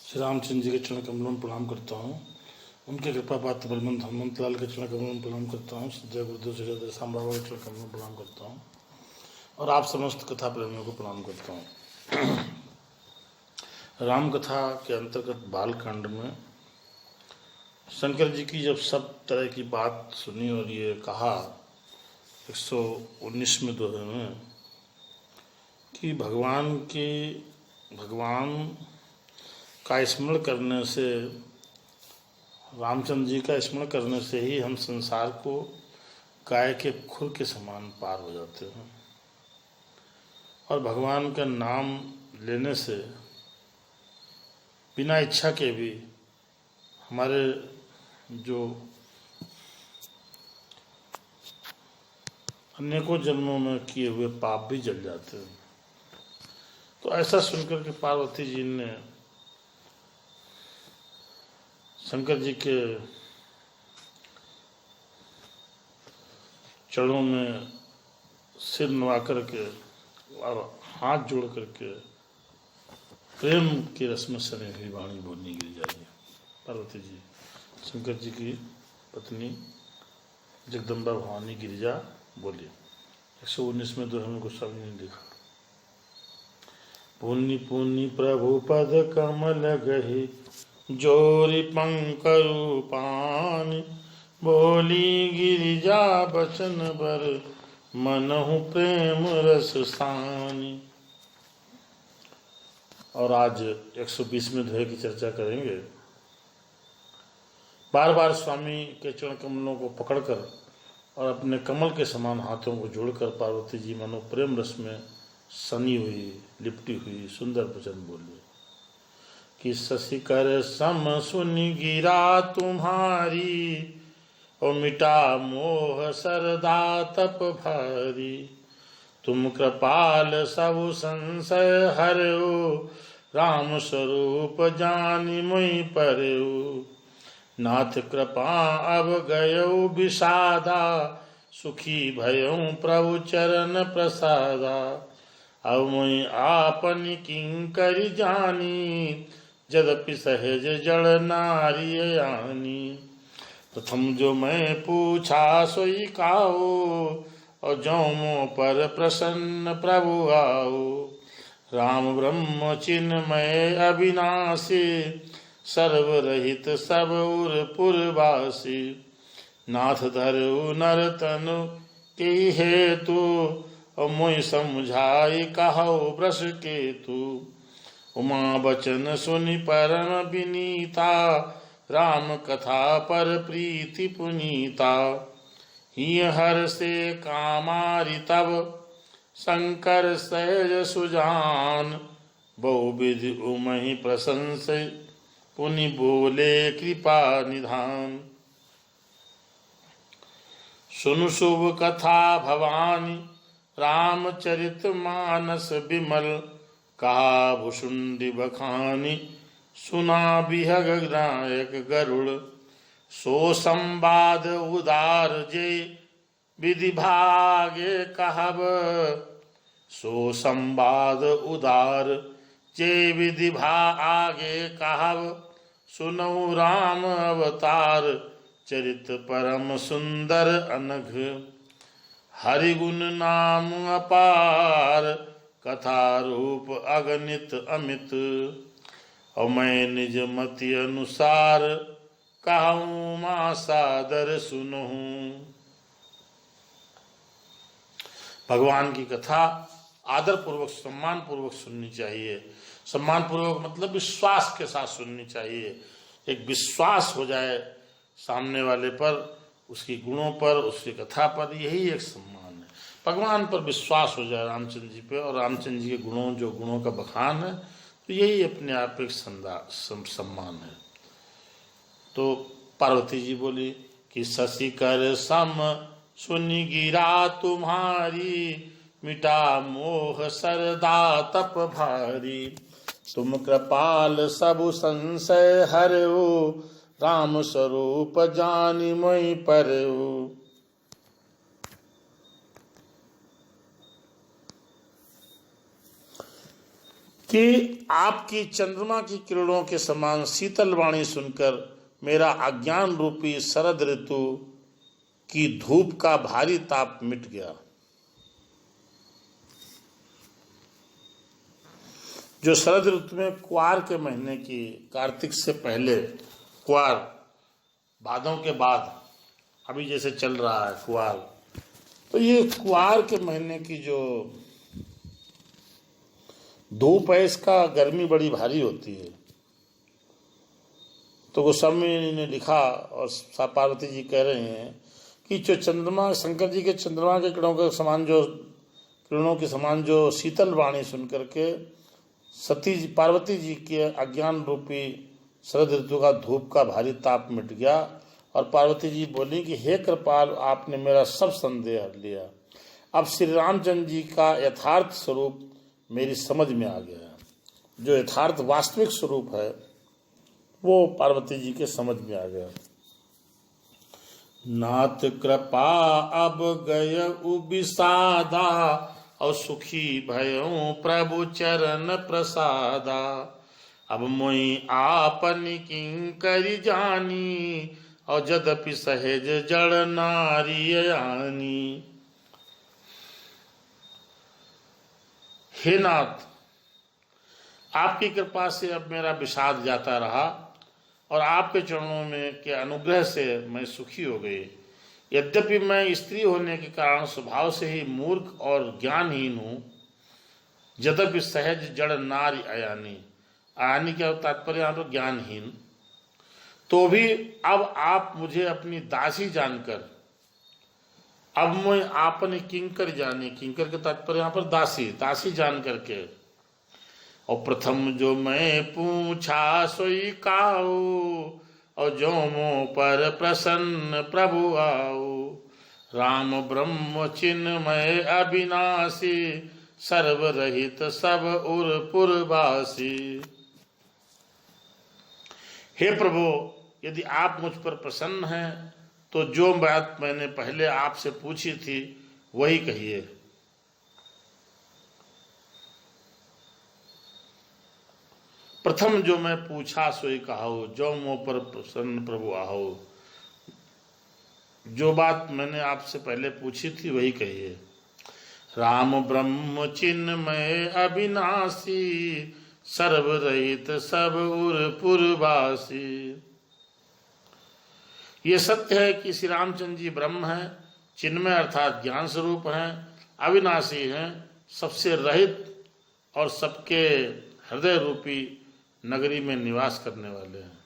श्री रामचंद्र जी के चरण कमलों में प्रणाम करता हूँ। उनके कृपा पात्र बलवंत हनुमंत लाल के चरण कमलों में प्रणाम करता हूँ। जय गुरुदेव श्री जय शाम बाबा के चरण कमलों में प्रणाम करता हूँ और आप समस्त कथा प्रेमियों को प्रणाम करता हूँ। राम कथा के अंतर्गत बालकांड में शंकर जी की जब सब तरह की बात सुनी और ये कहा 119वें दोहे में कि भगवान का स्मरण करने से, रामचंद्र जी का स्मरण करने से ही हम संसार को गाय के खुर के समान पार हो जाते हैं और भगवान का नाम लेने से बिना इच्छा के भी हमारे जो अनेकों जन्मों में किए हुए पाप भी जल जाते हैं। तो ऐसा सुनकर के पार्वती जी ने शंकर जी के चरणों में सिर नवा करके और हाथ जोड़ करके प्रेम के रस में सने हुई वाणी बोलनी गिर जाइए। पार्वती जी शंकर जी की पत्नी जगदम्बा भवानी गिरिजा बोली। 119वें दोहे में गोस्वामी ने लिखा, पुण्य पुण्य प्रभु पद कमल गही जोरी पंकरु पानी, बोली गिरिजा बचन बर मनहु प्रेम रस सानी। और आज 120वें दोहे की चर्चा करेंगे। बार बार स्वामी के चरण कमलों को पकड़कर और अपने कमल के समान हाथों को जोड़कर पार्वती जी मनो प्रेम रस में सनी हुई, लिपटी हुई सुंदर वचन बोली कि शशि कर सम सुनि गिरा तुम्हारी, और मिटा मोह सरदा तप भारी। तुम कृपाल सब संशय हरऊ, राम स्वरूप जानि मुई परऊ। नाथ कृपा अब गयऊ विषादा, सुखी भयऊ प्रभु चरण प्रसादा। अब मुई आपनि किंकरि जानी, यद्यपि सहज जड़ नारी आनी। प्रथम जो मैं पूछा सोई काऊ, और जो मुँह पर प्रसन्न प्रभु आओ। राम ब्रह्म चिन्मय अविनाशी, सर्वरहित सब उर पुरवासी। नाथ धरऊ नर तनु के हेतु, और मोहि समझाई कहऊ वृष केतु। उमा बचन सुनि परम विनीता, राम कथा पर प्रीति पुनीता। ही हर से कामारि तब, शंकर सहज सुजान। बहुविध उमहि प्रशंस, पुनि बोले कृपा निधान। सुनु शुभ कथा भवानी, रामचरित मानस विमल। कहा भुषुंडि बखानी, सुना बिहग नायक गरुड़। सो संवाद उदार जे, विधि भागे कहब। सो संवाद उदार जे, विधि भागे कहब। सुनऊ राम अवतार, चरित परम सुंदर अनघ। हरिगुण नाम अपार, कथा रूप अगणित अमित। और मैं निज मति अनुसार, कहूँ मां सादर सुनहूं। भगवान की कथा आदर पूर्वक सम्मान पूर्वक सुननी चाहिए। सम्मान पूर्वक मतलब विश्वास के साथ सुननी चाहिए। एक विश्वास हो जाए सामने वाले पर, उसकी गुणों पर, उसकी कथा पर, यही एक सम्मान है। भगवान पर विश्वास हो जाए रामचंद्र जी पे, और रामचंद्र जी के गुणों, जो गुणों का बखान है, तो यही अपने आप एक सम्मान है। तो पार्वती जी बोली कि शशि कर सम सुनि गिरा तुम्हारी, मिटा मोह सरदा तप भारी। तुम कृपाल सबु संशय हरऊ, राम स्वरूप जानि मुई परऊ। कि आपकी चंद्रमा की किरणों के समान शीतल वाणी सुनकर मेरा अज्ञान रूपी शरद ऋतु की धूप का भारी ताप मिट गया। जो शरद ऋतु में कुआर के महीने की, कार्तिक से पहले कुआर, भादों के बाद, अभी जैसे चल रहा है कुआर, तो ये कुआर के महीने की जो धूप है इसका गर्मी बड़ी भारी होती है। तो गोस्वामी ने लिखा और पार्वती जी कह रहे हैं कि जो चंद्रमा, शंकर जी के चंद्रमा के किरणों के समान जो शीतल वाणी सुन करके पार्वती जी के अज्ञान रूपी शरद ऋतु का धूप का भारी ताप मिट गया। और पार्वती जी बोली कि हे कृपाल, आपने मेरा सब संदेह हर लिया। अब श्री रामचंद्र जी का यथार्थ स्वरूप मेरी समझ में आ गया। जो यथार्थ वास्तविक स्वरूप है वो पार्वती जी के समझ में आ गया। नाथ कृपा अब गय उबिसादा, और सुखी भयों प्रभु चरण प्रसादा। अब मोई आपन किंकरि जानी, और जदपि सहज जड़ नारी यानी। हे नाथ, आपकी कृपा से अब मेरा विषाद जाता रहा और आपके चरणों में के अनुग्रह से मैं सुखी हो गई। यद्यपि मैं स्त्री होने के कारण स्वभाव से ही मूर्ख और ज्ञानहीन हूँ। यद्यपि सहज जड़ नारी अयानी, आयानी क्या तात्पर्य यहाँ पर ज्ञानहीन, तो भी अब आप मुझे अपनी दासी जानकर, अब मैं आपने किंकर जाने, किंकर के तात्पर्य यहाँ पर दासी, दासी जान करके, और प्रथम जो मैं पूछा सोई काऊ, और जो मुँह पर प्रसन्न प्रभु आओ। राम ब्रह्म चिन्मय अविनाशी, सर्वरहित सब उर पुरवासी। हे प्रभु, यदि आप मुझ पर प्रसन्न हैं तो जो बात मैंने पहले आपसे पूछी थी वही कहिए। प्रथम जो मैं पूछा सोई कहाओ, जो मुँह पर प्रसन्न प्रभु आओ। जो बात मैंने आपसे पहले पूछी थी वही कहिए। राम ब्रह्म चिन्मय अविनाशी, सर्वरहित सब उर पुरवासी। ये सत्य है कि श्री रामचंद्र जी ब्रह्म हैं, चिन्मय अर्थात ज्ञान स्वरूप हैं, अविनाशी हैं, सबसे रहित और सबके हृदय रूपी नगरी में निवास करने वाले हैं।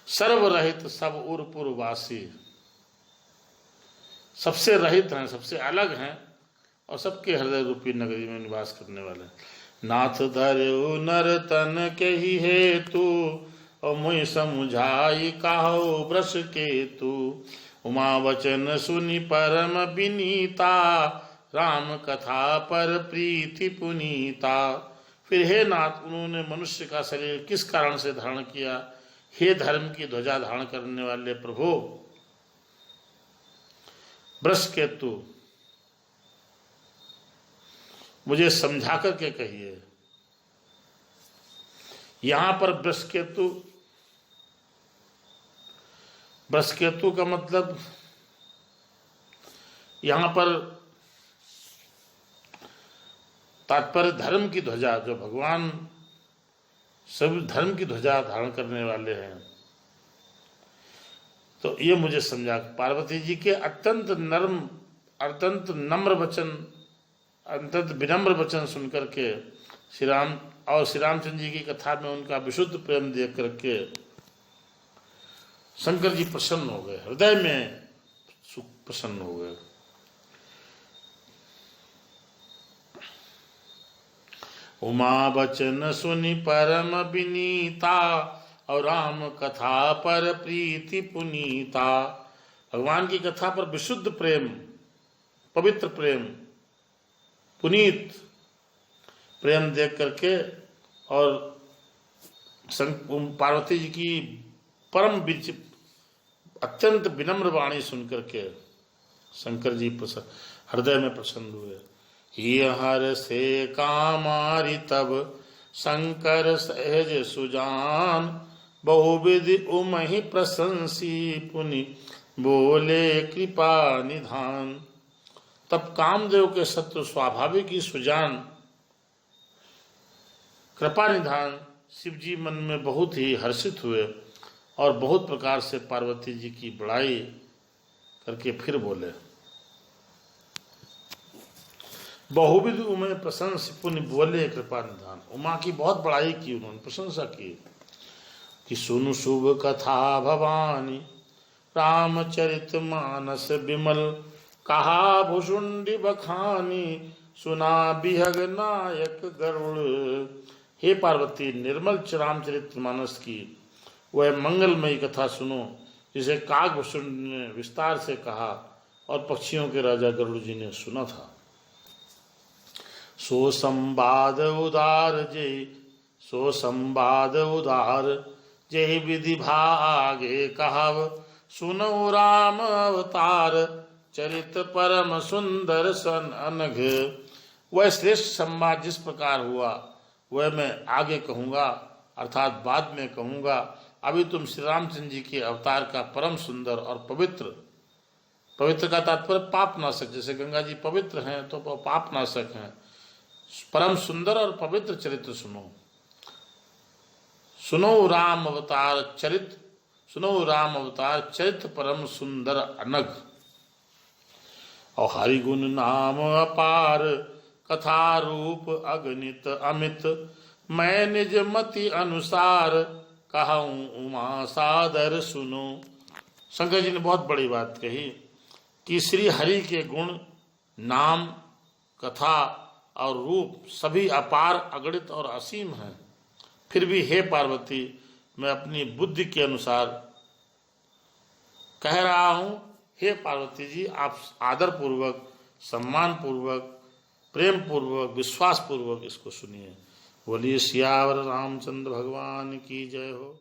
सर्वरहित सब उर पुरवासी, सबसे रहित हैं, सबसे अलग हैं और सबके हृदय रूपी नगरी में निवास करने वाले हैं। नाथ धर्यो नर तन के ही हेतु, और मुझ समुझाई काहो वृष केतु। उमा वचन सुनि परम विनीता, राम कथा पर प्रीति पुनीता। फिर हे नाथ, उन्होंने मनुष्य का शरीर किस कारण से धारण किया? हे धर्म की ध्वजा धारण करने वाले प्रभु, वृष केतु, मुझे समझा करके कहिए। यहां पर वृषकेतु का मतलब यहां पर तात्पर्य धर्म की ध्वजा, जो भगवान सभी धर्म की ध्वजा धारण करने वाले हैं। तो ये मुझे समझा। पार्वती जी के अत्यंत नर्म, अत्यंत नम्र वचन, अत्यंत विनम्र वचन सुनकर के श्री राम और श्री रामचंद्र जी की कथा में उनका विशुद्ध प्रेम देख करके शंकर जी प्रसन्न हो गए, हृदय में सुख प्रसन्न हो गए। उमा वचन सुनि परम विनीता, और राम कथा पर प्रीति पुनीता। भगवान की कथा पर विशुद्ध प्रेम, पवित्र प्रेम, पुनीत प्रेम देख करके और पार्वती जी की परम अत्यंत विनम्र वाणी सुन करके शंकर जी हृदय में प्रसन्न हुए। ये हर से कामारि तब शंकर सहज सुजान, बहुविधि उमहि प्रशंसी पुनि बोले कृपा निधान। तब कामदेव के शत्रु स्वाभाविक ही सुजान कृपा निधान शिव जी मन में बहुत ही हर्षित हुए और बहुत प्रकार से पार्वती जी की बड़ाई करके फिर बोले, बहुविध उमे प्रशंस पुण्य बोले कृपा निधान। उमा की बहुत बड़ाई की, उन्होंने प्रशंसा की कि सुनु शुभ कथा भवानी, रामचरित मानस विमल, कहा भुषुंडी बखानी, सुना बिहग नायक गरुड़। हे पार्वती, निर्मल रामचरित मानस की वह मंगलमयी कथा सुनो जिसे काकभूषुंड ने विस्तार से कहा और पक्षियों के राजा गरुड़ जी ने सुना था। सो संवाद उदार जय विधि भागे कहव, सुनो राम अवतार चरित परम सुंदर सन अनघ। वह श्रेष्ठ संवाद जिस प्रकार हुआ वह मैं आगे कहूँगा, अर्थात बाद में कहूँगा। अभी तुम श्री रामचंद्र जी के अवतार का परम सुंदर और पवित्र का तात्पर्य पाप नाशक, जैसे गंगा जी पवित्र हैं तो पाप नाशक हैं। परम सुंदर और पवित्र चरित्र सुनो। सुनो राम अवतार चरित परम सुंदर अनघ। और हरिगुण नाम अपार, कथा रूप अगणित अमित, मैं निज मति अनुसार, कहूँ उमा सादर सुनो। शंकर जी ने बहुत बड़ी बात कही कि श्री हरि के गुण, नाम, कथा और रूप सभी अपार, अगणित और असीम हैं। फिर भी हे पार्वती, मैं अपनी बुद्धि के अनुसार कह रहा हूँ। हे पार्वती जी, आप आदर पूर्वक, सम्मान पूर्वक, प्रेम पूर्वक, विश्वास पूर्वक इसको सुनिए। बोलिए सियावर रामचंद्र भगवान की जय हो।